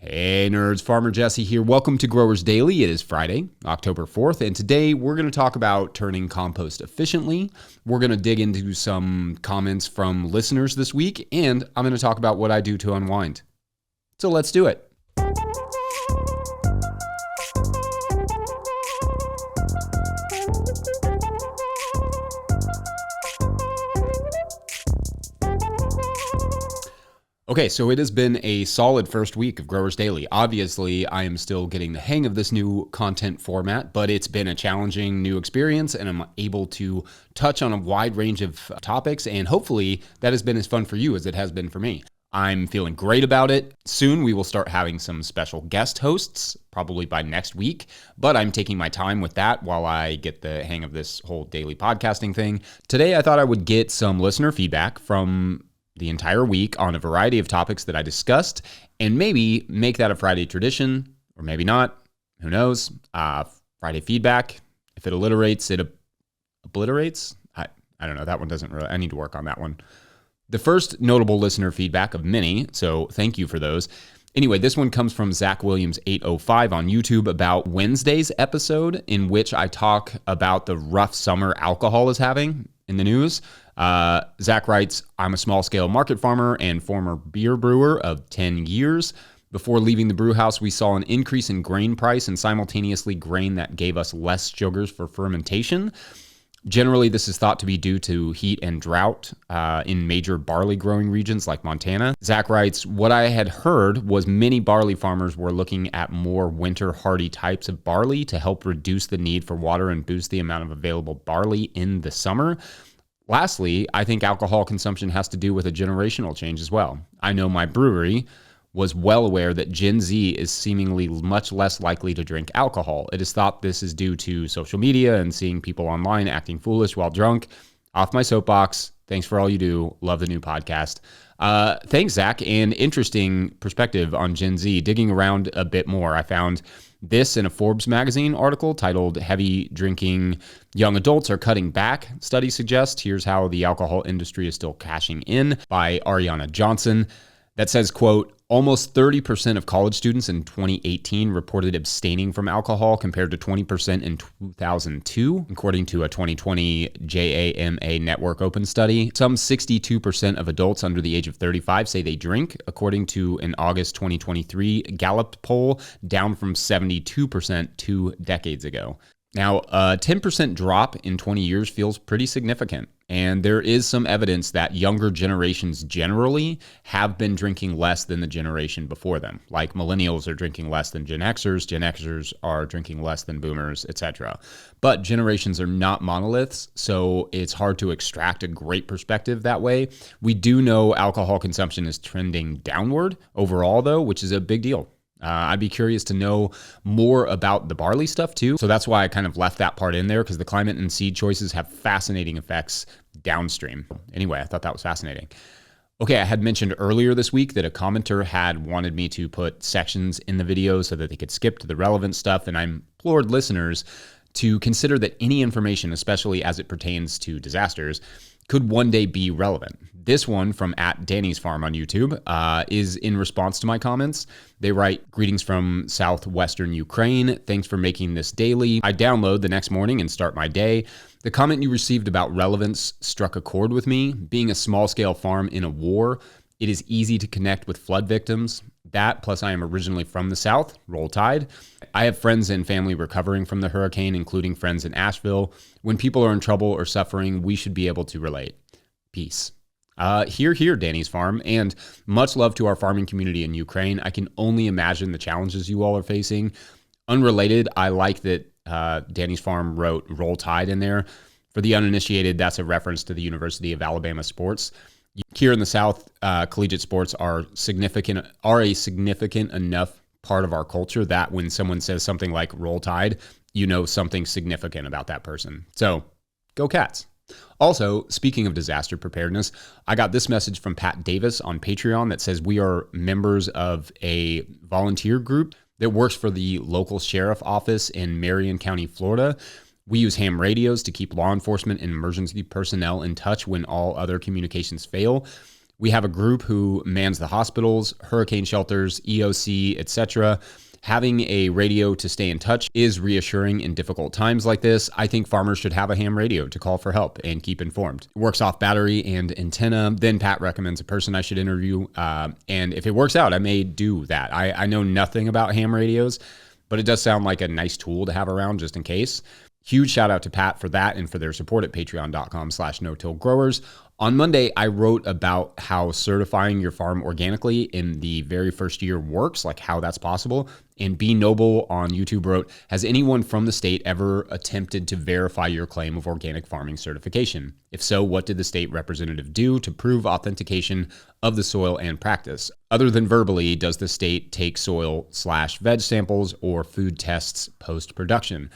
Hey nerds, Farmer Jesse here. Welcome to Growers Daily. It is Friday, October 4th, and today we're going to talk about turning compost efficiently. We're going to dig into some comments from listeners this week, and I'm going to talk about what I do to unwind. So let's do it. Okay, so it has been a solid first week of Growers Daily. Obviously, I am still getting the hang of this new content format, but it's been a challenging new experience, and I'm able to touch on a wide range of topics, and hopefully that has been as fun for you as it has been for me. I'm feeling great about it. Soon we will start having some special guest hosts, probably by next week, but I'm taking my time with that while I get the hang of this whole daily podcasting thing. Today, I thought I would get some listener feedback from the entire week on a variety of topics that I discussed, and maybe make that a Friday tradition, or maybe not. Who knows? Friday feedback. If it alliterates, it obliterates. I don't know. That one doesn't really. I need to work on that one. The first notable listener feedback of many, so thank you for those. Anyway, this one comes from Zach Williams 805 on YouTube about Wednesday's episode, in which I talk about the rough summer alcohol is having in the news. Zach writes, I'm a small-scale market farmer and former beer brewer of 10 years. Before leaving the brew house, we saw an increase in grain price and simultaneously grain that gave us less sugars for fermentation. Generally, this is thought to be due to heat and drought in major barley growing regions like Montana. Zach writes, what I had heard was many barley farmers were looking at more winter hardy types of barley to help reduce the need for water and boost the amount of available barley in the summer. Lastly, I think alcohol consumption has to do with a generational change as well. I know my brewery was well aware that Gen Z is seemingly much less likely to drink alcohol. It is thought this is due to social media and seeing people online acting foolish while drunk. Off my soapbox. Thanks for all you do. Love the new podcast. Thanks, Zach. And interesting perspective on Gen Z. Digging around a bit more, I found this in a Forbes magazine article titled Heavy Drinking Young Adults Are Cutting Back. Study suggests here's how the alcohol industry is still cashing in by Ariana Johnson. That says, quote, almost 30% of college students in 2018 reported abstaining from alcohol compared to 20% in 2002, according to a 2020 JAMA Network Open study. Some 62% of adults under the age of 35 say they drink, according to an August 2023 Gallup poll, down from 72% 2 decades ago. Now, a 10% drop in 20 years feels pretty significant, and there is some evidence that younger generations generally have been drinking less than the generation before them. Like millennials are drinking less than Gen Xers are drinking less than boomers, etc. But generations are not monoliths, so it's hard to extract a great perspective that way. We do know alcohol consumption is trending downward overall, though, which is a big deal. I'd be curious to know more about the barley stuff too. So that's why I kind of left that part in there, because the climate and seed choices have fascinating effects downstream. Anyway, I thought that was fascinating. Okay, I had mentioned earlier this week that a commenter had wanted me to put sections in the video so that they could skip to the relevant stuff, and I implored listeners to consider that any information, especially as it pertains to disasters, could one day be relevant. This one from @Danny'sFarm on YouTube is in response to my comments. They write, greetings from southwestern Ukraine. Thanks for making this daily. I download the next morning and start my day. The comment you received about relevance struck a chord with me. Being a small-scale farm in a war, it is easy to connect with flood victims. That, plus I am originally from the South, roll tide. I have friends and family recovering from the hurricane, including friends in Asheville. When people are in trouble or suffering, we should be able to relate. Peace. Here, Danny's Farm, and much love to our farming community in Ukraine. I can only imagine the challenges you all are facing. Unrelated, I like that Danny's Farm wrote roll tide in there. For the uninitiated, that's a reference to the University of Alabama sports. Here in the South, collegiate sports are a significant enough part of our culture that when someone says something like roll tide, you know something significant about that person. So, go Cats. Also, speaking of disaster preparedness, I got this message from Pat Davis on Patreon that says we are members of a volunteer group that works for the local sheriff office in Marion County, Florida. We use ham radios to keep law enforcement and emergency personnel in touch when all other communications fail. We have a group who mans the hospitals, hurricane shelters, EOC, etc. Having a radio to stay in touch is reassuring in difficult times like this. I think farmers should have a ham radio to call for help and keep informed. It works off battery and antenna. Then Pat recommends a person I should interview. And if it works out, I may do that. I know nothing about ham radios, but it does sound like a nice tool to have around just in case. Huge shout out to Pat for that and for their support at patreon.com/no-till-growers. On Monday, I wrote about how certifying your farm organically in the very first year works, like how that's possible. And B Noble on YouTube wrote, has anyone from the state ever attempted to verify your claim of organic farming certification? If so, what did the state representative do to prove authentication of the soil and practice? Other than verbally, does the state take soil/veg samples or food tests post-production?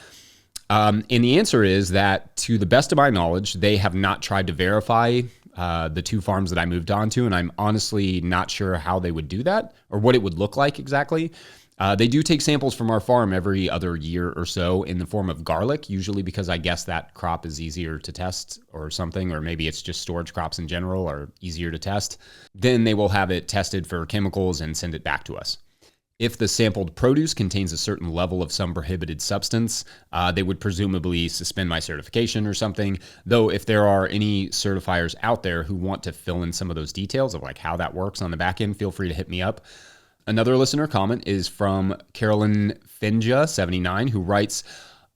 And the answer is that, to the best of my knowledge, they have not tried to verify the two farms that I moved on to, and I'm honestly not sure how they would do that or what it would look like exactly. They do take samples from our farm every other year or so in the form of garlic, usually because I guess that crop is easier to test or something, or maybe it's just storage crops in general are easier to test. Then they will have it tested for chemicals and send it back to us. If the sampled produce contains a certain level of some prohibited substance, they would presumably suspend my certification or something. Though if there are any certifiers out there who want to fill in some of those details of like how that works on the back end, feel free to hit me up. Another listener comment is from Carolyn Finja79, who writes,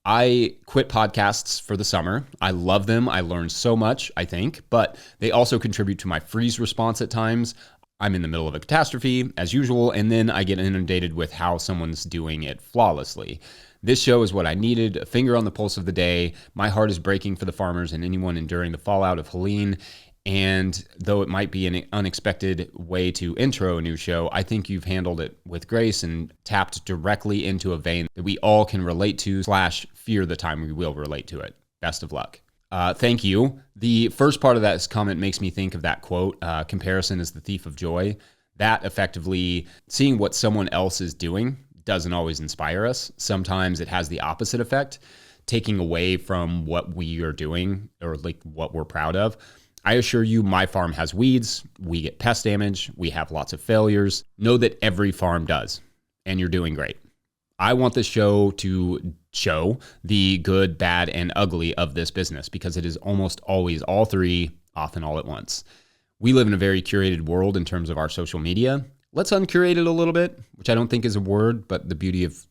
I quit podcasts for the summer. I love them. I learned so much, I think, but they also contribute to my freeze response at times. I'm in the middle of a catastrophe, as usual, and then I get inundated with how someone's doing it flawlessly. This show is what I needed, a finger on the pulse of the day. My heart is breaking for the farmers and anyone enduring the fallout of Helene. And though it might be an unexpected way to intro a new show, I think you've handled it with grace and tapped directly into a vein that we all can relate to / fear the time we will relate to it. Best of luck. Thank you. The first part of that comment makes me think of that quote, comparison is the thief of joy. That effectively, seeing what someone else is doing doesn't always inspire us. Sometimes it has the opposite effect, taking away from what we are doing or like what we're proud of. I assure you, my farm has weeds. We get pest damage. We have lots of failures. Know that every farm does, and you're doing great. I want this show to show the good, bad, and ugly of this business because it is almost always all three, often all at once. We live in a very curated world in terms of our social media. Let's uncurate it a little bit, which I don't think is a word, but the beauty of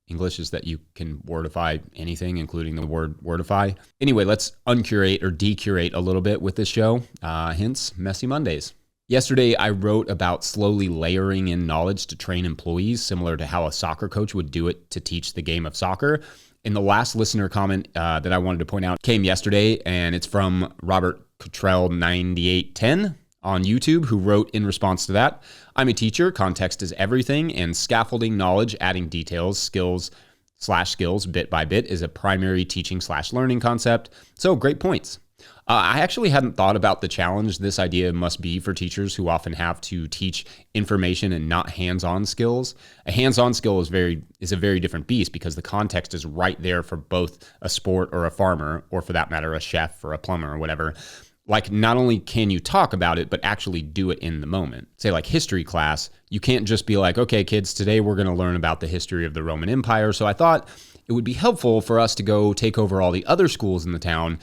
English is that you can wordify anything, including the word wordify. Anyway, let's uncurate or decurate a little bit with this show. Hence, Messy Mondays. Yesterday, I wrote about slowly layering in knowledge to train employees, similar to how a soccer coach would do it to teach the game of soccer. And the last listener comment that I wanted to point out came yesterday, and it's from Robert Cottrell 9810 on YouTube, who wrote in response to that, I'm a teacher, context is everything, and scaffolding knowledge, adding details, skills bit by bit is a primary teaching / learning concept. So great points. I actually hadn't thought about the challenge this idea must be for teachers who often have to teach information and not hands-on skills. A hands-on skill is a very different beast because the context is right there for both a sport or a farmer, or for that matter, a chef or a plumber or whatever. Like, not only can you talk about it, but actually do it in the moment. Say like history class, you can't just be like, okay, kids, today we're going to learn about the history of the Roman Empire. So I thought it would be helpful for us to go take over all the other schools in the town,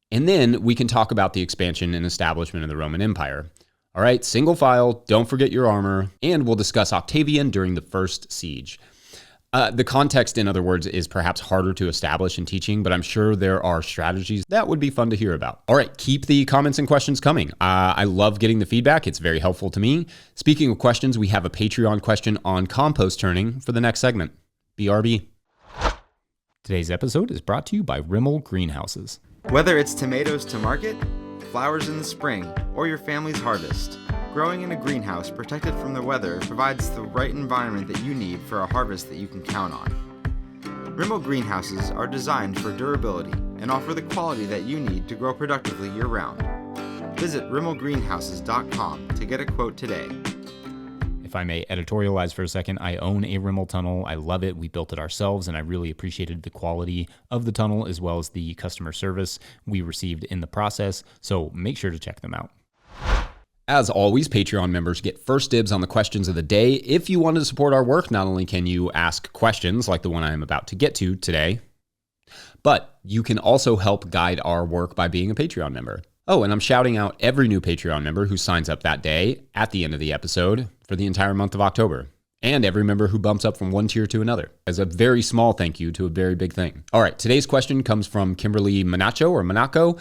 and then we can talk about the expansion and establishment of the Roman Empire. All right, single file, don't forget your armor, and we'll discuss Octavian during the first siege. The context, in other words, is perhaps harder to establish in teaching, but I'm sure there are strategies that would be fun to hear about. All right, keep the comments and questions coming. I love getting the feedback. It's very helpful to me. Speaking of questions, we have a Patreon question on compost turning for the next segment. BRB. Today's episode is brought to you by Rimmel Greenhouses. Whether it's tomatoes to market, flowers in the spring, or your family's harvest, growing in a greenhouse protected from the weather provides the right environment that you need for a harvest that you can count on. Rimmel greenhouses are designed for durability and offer the quality that you need to grow productively year-round. Visit rimmelgreenhouses.com to get a quote today. If I may editorialize for a second, I own a Rimmel tunnel. I love it. We built it ourselves, and I really appreciated the quality of the tunnel as well as the customer service we received in the process. So make sure to check them out. As always, Patreon members get first dibs on the questions of the day. If you want to support our work, not only can you ask questions like the one I'm about to get to today, but you can also help guide our work by being a Patreon member. Oh, and I'm shouting out every new Patreon member who signs up that day at the end of the episode for the entire month of October, and every member who bumps up from one tier to another as a very small thank you to a very big thing. All right, today's question comes from Kimberly Monaco.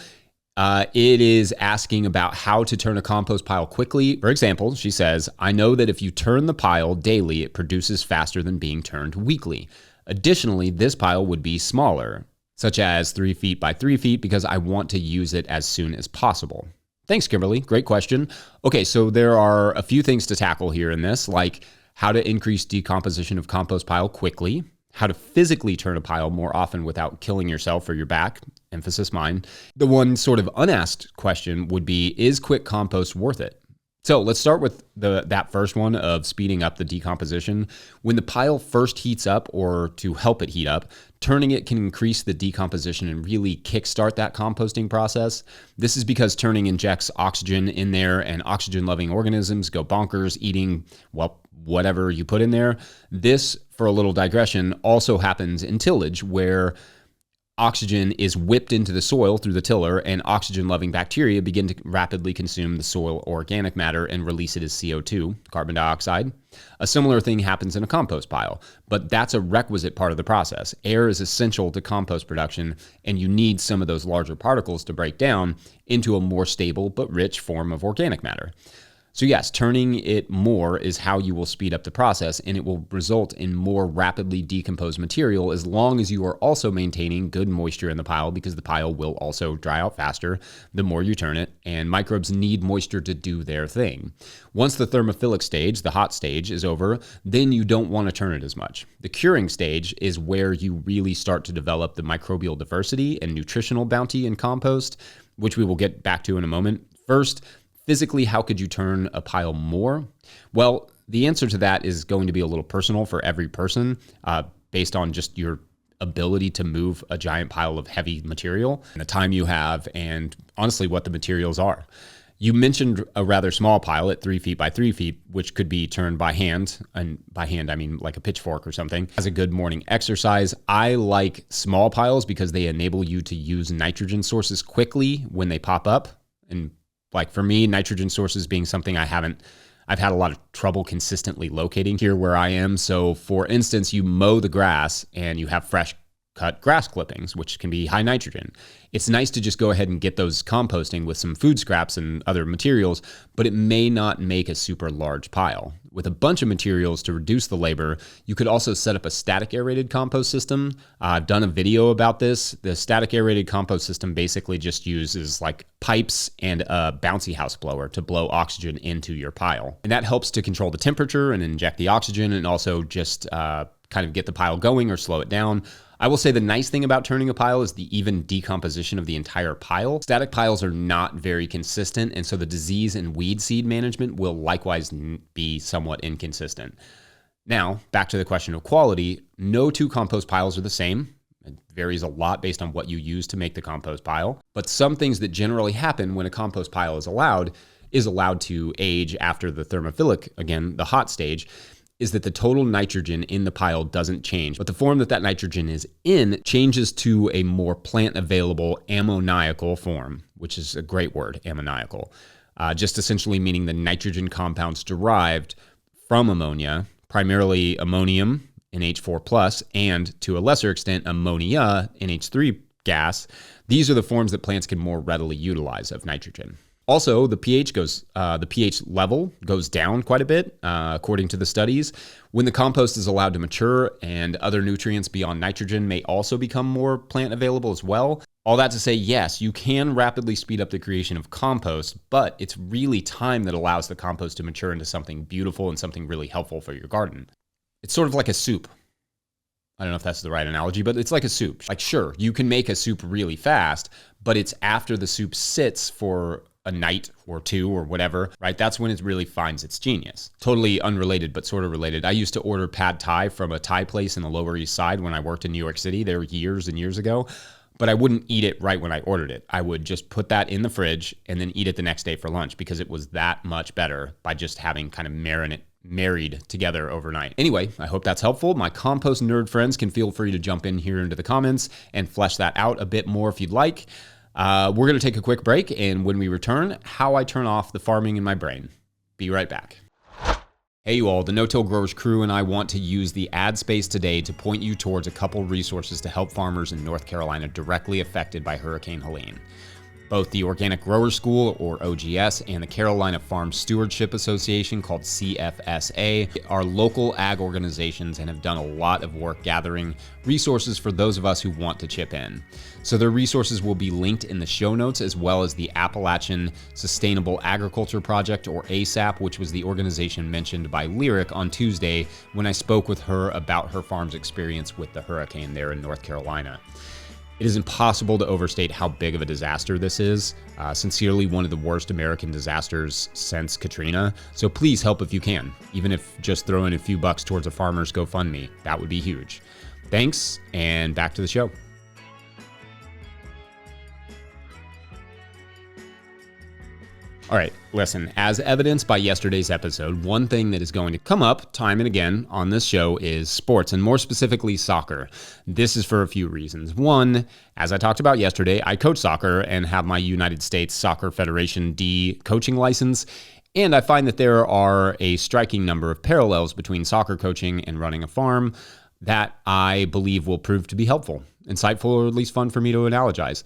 It is asking about how to turn a compost pile quickly. For example, she says, I know that if you turn the pile daily, it produces faster than being turned weekly. Additionally, this pile would be smaller, such as 3 feet by 3 feet, because I want to use it as soon as possible. Thanks, Kimberly. Great question. Okay, so there are a few things to tackle here in this, like how to increase decomposition of compost pile quickly, how to physically turn a pile more often without killing yourself or your back, emphasis mine. The one sort of unasked question would be, is quick compost worth it? So let's start with that first one of speeding up the decomposition. When the pile first heats up, or to help it heat up, turning it can increase the decomposition and really kickstart that composting process. This is because turning injects oxygen in there, and oxygen-loving organisms go bonkers eating, well, whatever you put in there. This, for a little digression, also happens in tillage, where oxygen is whipped into the soil through the tiller, and oxygen-loving bacteria begin to rapidly consume the soil organic matter and release it as CO2, carbon dioxide. A similar thing happens in a compost pile, but that's a requisite part of the process. Air is essential to compost production, and you need some of those larger particles to break down into a more stable but rich form of organic matter. So yes, turning it more is how you will speed up the process, and it will result in more rapidly decomposed material as long as you are also maintaining good moisture in the pile, because the pile will also dry out faster the more you turn it, and microbes need moisture to do their thing. Once the thermophilic stage, the hot stage, is over, then you don't want to turn it as much. The curing stage is where you really start to develop the microbial diversity and nutritional bounty in compost, which we will get back to in a moment. First, physically, how could you turn a pile more? Well, the answer to that is going to be a little personal for every person, based on just your ability to move a giant pile of heavy material and the time you have, and honestly, what the materials are. You mentioned a rather small pile at 3 feet by 3 feet, which could be turned by hand, and by hand, I mean like a pitchfork or something, as a good morning exercise. I like small piles because they enable you to use nitrogen sources quickly when they pop up. And like for me, nitrogen sources being something I've had a lot of trouble consistently locating here where I am. So for instance, you mow the grass and you have fresh cut grass clippings, which can be high nitrogen. It's nice to just go ahead and get those composting with some food scraps and other materials, but it may not make a super large pile. With a bunch of materials to reduce the labor, you could also set up a static aerated compost system. I've done a video about this. The static aerated compost system basically just uses like pipes and a bouncy house blower to blow oxygen into your pile. And that helps to control the temperature and inject the oxygen, and also just kind of get the pile going or slow it down. I will say the nice thing about turning a pile is the even decomposition of the entire pile. Static piles are not very consistent, and so the disease and weed seed management will likewise be somewhat inconsistent. Now, back to the question of quality. No two compost piles are the same. It varies a lot based on what you use to make the compost pile. But some things that generally happen when a compost pile is allowed to age after the thermophilic, again, the hot stage, is that the total nitrogen in the pile doesn't change, but the form that nitrogen is in changes to a more plant-available ammoniacal form, which is a great word, ammoniacal, just essentially meaning the nitrogen compounds derived from ammonia, primarily ammonium, NH4+, and to a lesser extent, ammonia, NH3 gas. These are the forms that plants can more readily utilize of nitrogen. Also, the pH level goes down quite a bit, according to the studies. When the compost is allowed to mature, and other nutrients beyond nitrogen may also become more plant available as well. All that to say, yes, you can rapidly speed up the creation of compost, but it's really time that allows the compost to mature into something beautiful and something really helpful for your garden. It's sort of like a soup. I don't know if that's the right analogy, but it's like a soup. Like, sure, you can make a soup really fast, but it's after the soup sits for a night or two or whatever, right? That's when it really finds its genius. Totally unrelated, but sort of related. I used to order pad thai from a Thai place in the Lower East Side when I worked in New York City. There were years and years ago. but I wouldn't eat it right when I ordered it. I would just put that in the fridge and then eat it the next day for lunch because it was that much better by just having kind of married together overnight. Anyway, I hope that's helpful. My compost nerd friends can feel free to jump in here into the comments and flesh that out a bit more if you'd like. We're going to take a quick break, and when we return, how I turn off the farming in my brain. Be right back. Hey you all, the No-Till Growers crew and I want to use the ad space today to point you towards a couple resources to help farmers in North Carolina directly affected by Hurricane Helene. Both the Organic Growers School, or OGS, and the Carolina Farm Stewardship Association, called CFSA, are local ag organizations and have done a lot of work gathering resources for those of us who want to chip in. So their resources will be linked in the show notes, as well as the Appalachian Sustainable Agriculture Project, or ASAP, which was the organization mentioned by Lyric on Tuesday when I spoke with her about her farm's experience with the hurricane there in North Carolina. It is impossible to overstate how big of a disaster this is. Sincerely, one of the worst American disasters since Katrina. So please help if you can. Even if just throwing a few bucks towards a farmer's GoFundMe, that would be huge. Thanks, and back to the show. All right, listen, as evidenced by yesterday's episode, one thing that is going to come up time and again on this show is sports, and more specifically soccer. This is for a few reasons. One, as I talked about yesterday, I coach soccer and have my United States Soccer Federation D coaching license, and I find that there are a striking number of parallels between soccer coaching and running a farm that I believe will prove to be helpful, insightful, or at least fun for me to analogize.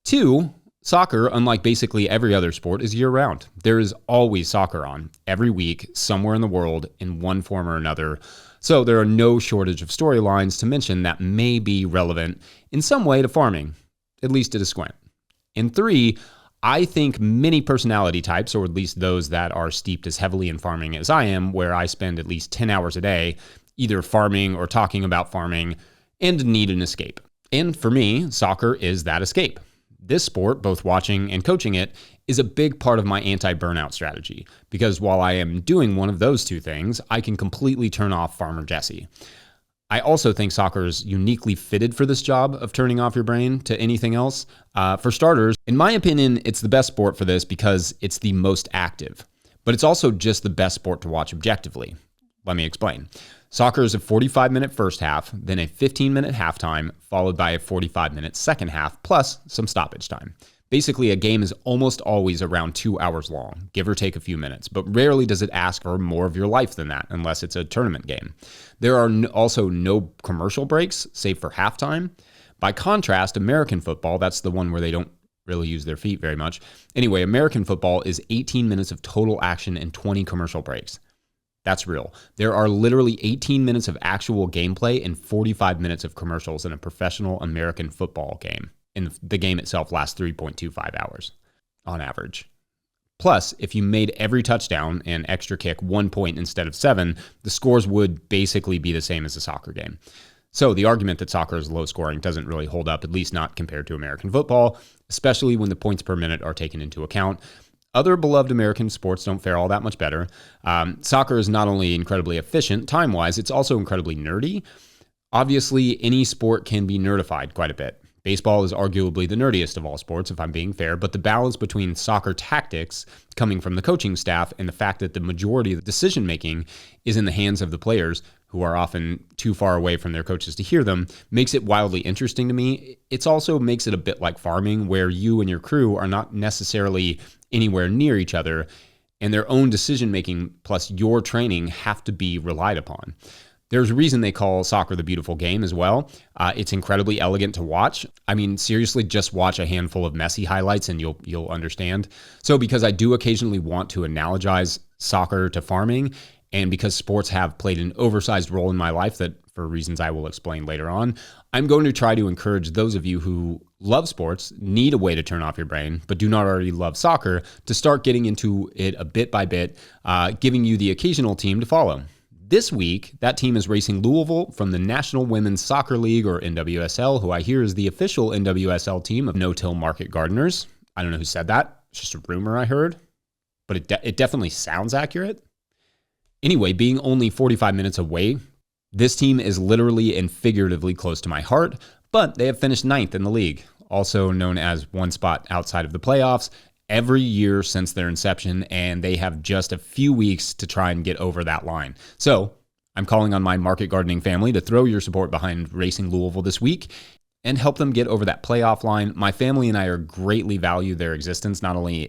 Two, soccer, unlike basically every other sport, is year-round. There is always soccer on, every week, somewhere in the world, in one form or another. So there are no shortage of storylines to mention that may be relevant in some way to farming, at least at a squint. And three, I think many personality types, or at least those that are steeped as heavily in farming as I am, where I spend at least 10 hours a day either farming or talking about farming, and need an escape. And for me, soccer is that escape. This sport, both watching and coaching it, is a big part of my anti-burnout strategy, because while I am doing one of those two things, I can completely turn off Farmer Jesse. I also think soccer is uniquely fitted for this job of turning off your brain to anything else. For starters, in my opinion, it's the best sport for this because it's the most active, but it's also just the best sport to watch objectively. Let me explain. Soccer is a 45-minute first half, then a 15-minute halftime, followed by a 45-minute second half, plus some stoppage time. Basically, a game is almost always around 2 hours long, give or take a few minutes, but rarely does it ask for more of your life than that, unless it's a tournament game. There are also no commercial breaks, save for halftime. By contrast, American football, that's the one where they don't really use their feet very much. Anyway, American football is 18 minutes of total action and 20 commercial breaks. That's real. There are literally 18 minutes of actual gameplay and 45 minutes of commercials in a professional American football game. And the game itself lasts 3.25 hours on average. Plus, if you made every touchdown and extra kick 1 point instead of 7, the scores would basically be the same as a soccer game. So the argument that soccer is low scoring doesn't really hold up, at least not compared to American football, especially when the points per minute are taken into account. Other beloved American sports don't fare all that much better. Soccer is not only incredibly efficient time-wise, it's also incredibly nerdy. Obviously, any sport can be nerdified quite a bit. Baseball is arguably the nerdiest of all sports, if I'm being fair, but the balance between soccer tactics coming from the coaching staff and the fact that the majority of the decision-making is in the hands of the players, who are often too far away from their coaches to hear them, makes it wildly interesting to me. It also makes it a bit like farming, where you and your crew are not necessarily anywhere near each other, and their own decision-making plus your training have to be relied upon. There's a reason they call soccer the beautiful game as well. It's incredibly elegant to watch. I mean, seriously, just watch a handful of Messi highlights and you'll understand. So because I do occasionally want to analogize soccer to farming, and because sports have played an oversized role in my life that, for reasons I will explain later on, I'm going to try to encourage those of you who love sports, need a way to turn off your brain, but do not already love soccer, to start getting into it a bit by bit, giving you the occasional team to follow. This week, that team is racing Louisville from the National Women's Soccer League, or NWSL, who I hear is the official NWSL team of No-Till Market Gardeners. I don't know who said that. It's just a rumor I heard, but it definitely sounds accurate. Anyway, being only 45 minutes away, this team is literally and figuratively close to my heart, but they have finished 9th in the league, also known as one spot outside of the playoffs, every year since their inception, and they have just a few weeks to try and get over that line. So I'm calling on my market gardening family to throw your support behind Racing Louisville this week and help them get over that playoff line. My family and I are greatly value their existence. Not only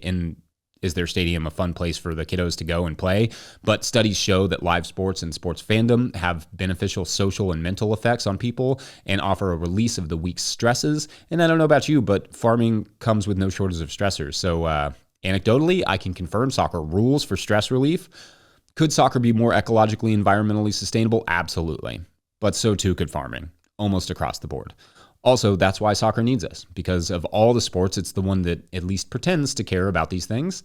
is their stadium a fun place for the kiddos to go and play, but studies show that live sports and sports fandom have beneficial social and mental effects on people and offer a release of the week's stresses. And I don't know about you, but farming comes with no shortage of stressors. So anecdotally, I can confirm soccer rules for stress relief. Could soccer be more ecologically, environmentally sustainable? Absolutely. But so too could farming, almost across the board. Also, that's why soccer needs us. Because of all the sports, it's the one that at least pretends to care about these things.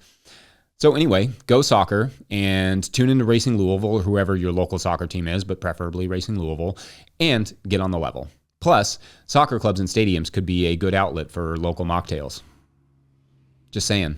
So anyway, go soccer and tune into Racing Louisville or whoever your local soccer team is, but preferably Racing Louisville, and get on the level. Plus, soccer clubs and stadiums could be a good outlet for local mocktails. Just saying.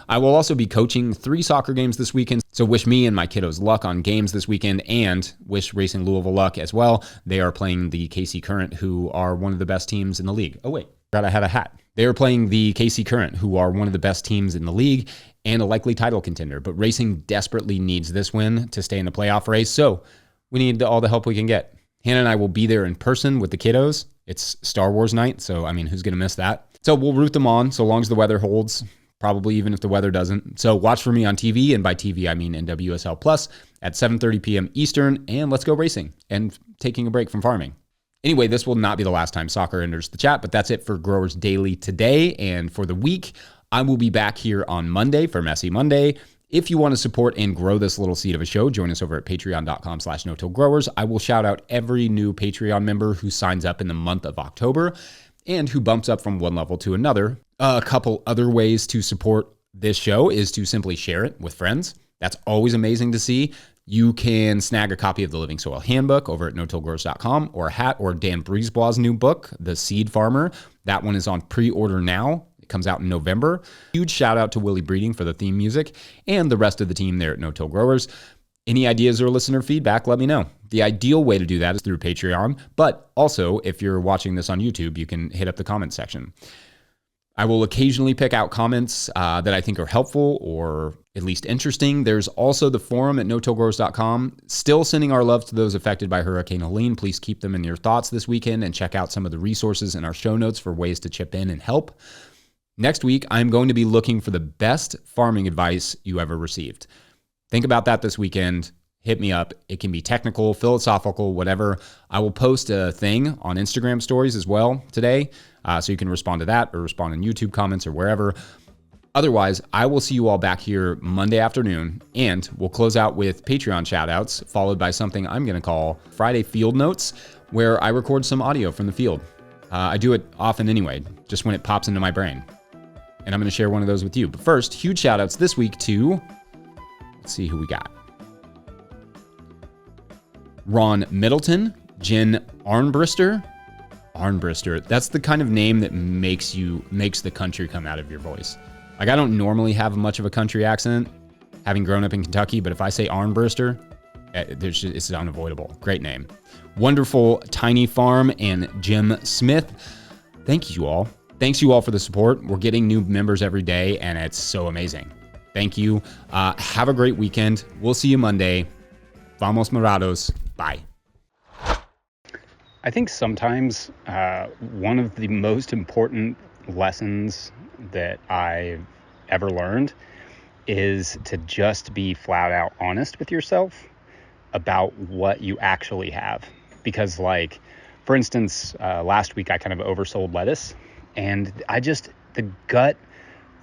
I will also be coaching 3 soccer games this weekend, so wish me and my kiddos luck on games this weekend, and wish Racing Louisville luck as well. They are playing the KC Current, who are one of the best teams in the league. Oh wait, forgot I had a hat. They are playing the KC Current, who are one of the best teams in the league and a likely title contender, but Racing desperately needs this win to stay in the playoff race, so we need all the help we can get. Hannah and I will be there in person with the kiddos. It's Star Wars night, so I mean, who's going to miss that? So we'll root them on so long as the weather holds. Probably even if the weather doesn't. So watch for me on TV, and by TV I mean NWSL Plus at 7:30 p.m. Eastern, and let's go racing and taking a break from farming. Anyway, this will not be the last time soccer enters the chat, but that's it for Growers Daily today and for the week. I will be back here on Monday for Messy Monday. If you want to support and grow this little seed of a show, join us over at patreon.com/no-till-growers. I will shout out every new Patreon member who signs up in the month of October and who bumps up from one level to another. A couple other ways to support this show is to simply share it with friends. That's always amazing to see. You can snag a copy of the Living Soil Handbook over at no-tillgrowers.com, or a hat, or Dan Brisebois' new book, The Seed Farmer. That one is on pre-order now. It comes out in November. Huge shout out to Willie Breeding for the theme music and the rest of the team there at No Till Growers. Any ideas or listener feedback, let me know. The ideal way to do that is through Patreon, but also if you're watching this on YouTube, you can hit up the comments section. I will occasionally pick out comments that I think are helpful or at least interesting. There's also the forum at no-tillgrowers.com. Still sending our love to those affected by Hurricane Helene. Please keep them in your thoughts this weekend and check out some of the resources in our show notes for ways to chip in and help. Next week, I'm going to be looking for the best farming advice you ever received. Think about that this weekend. Hit me up. It can be technical, philosophical, whatever. I will post a thing on Instagram stories as well today, so you can respond to that or respond in YouTube comments or wherever. Otherwise, I will see you all back here Monday afternoon, and we'll close out with Patreon shoutouts, followed by something I'm going to call Friday Field Notes, where I record some audio from the field. I do it often anyway, just when it pops into my brain. And I'm going to share one of those with you. But first, huge shoutouts this week to, let's see who we got. Ron Middleton, Jen Arnbrister. Arnbrister, that's the kind of name that makes the country come out of your voice. Like, I don't normally have much of a country accent, having grown up in Kentucky, but if I say Arnbrister, it's unavoidable. Great name. Wonderful Tiny Farm and Jim Smith. Thank you all. Thanks you all for the support. We're getting new members every day, and it's so amazing. Thank you. Have a great weekend. We'll see you Monday. Vamos Morados. Bye. I think sometimes one of the most important lessons that I've ever learned is to just be flat out honest with yourself about what you actually have. Because, like, for instance, last week I kind of oversold lettuce, and the gut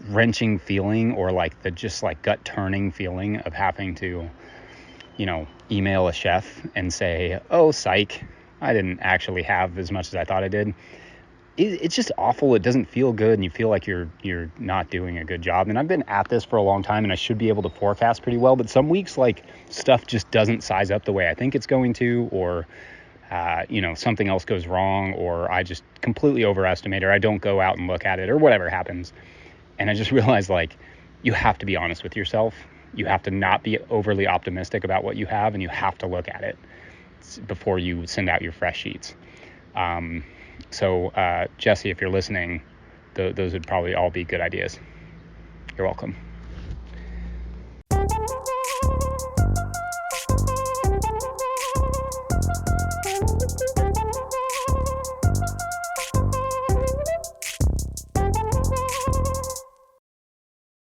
wrenching feeling, or like the just like gut turning feeling of having to, email a chef and say, oh, psych, I didn't actually have as much as I thought I did. It's just awful. It doesn't feel good, and you feel like you're not doing a good job. And I've been at this for a long time, and I should be able to forecast pretty well. But some weeks, like, stuff just doesn't size up the way I think it's going to, or something else goes wrong, or I just completely overestimate, or I don't go out and look at it, or whatever happens. And I just realized, like, you have to be honest with yourself. You have to not be overly optimistic about what you have, and you have to look at it before you send out your fresh sheets. So, Jesse, if you're listening, those would probably all be good ideas. You're welcome.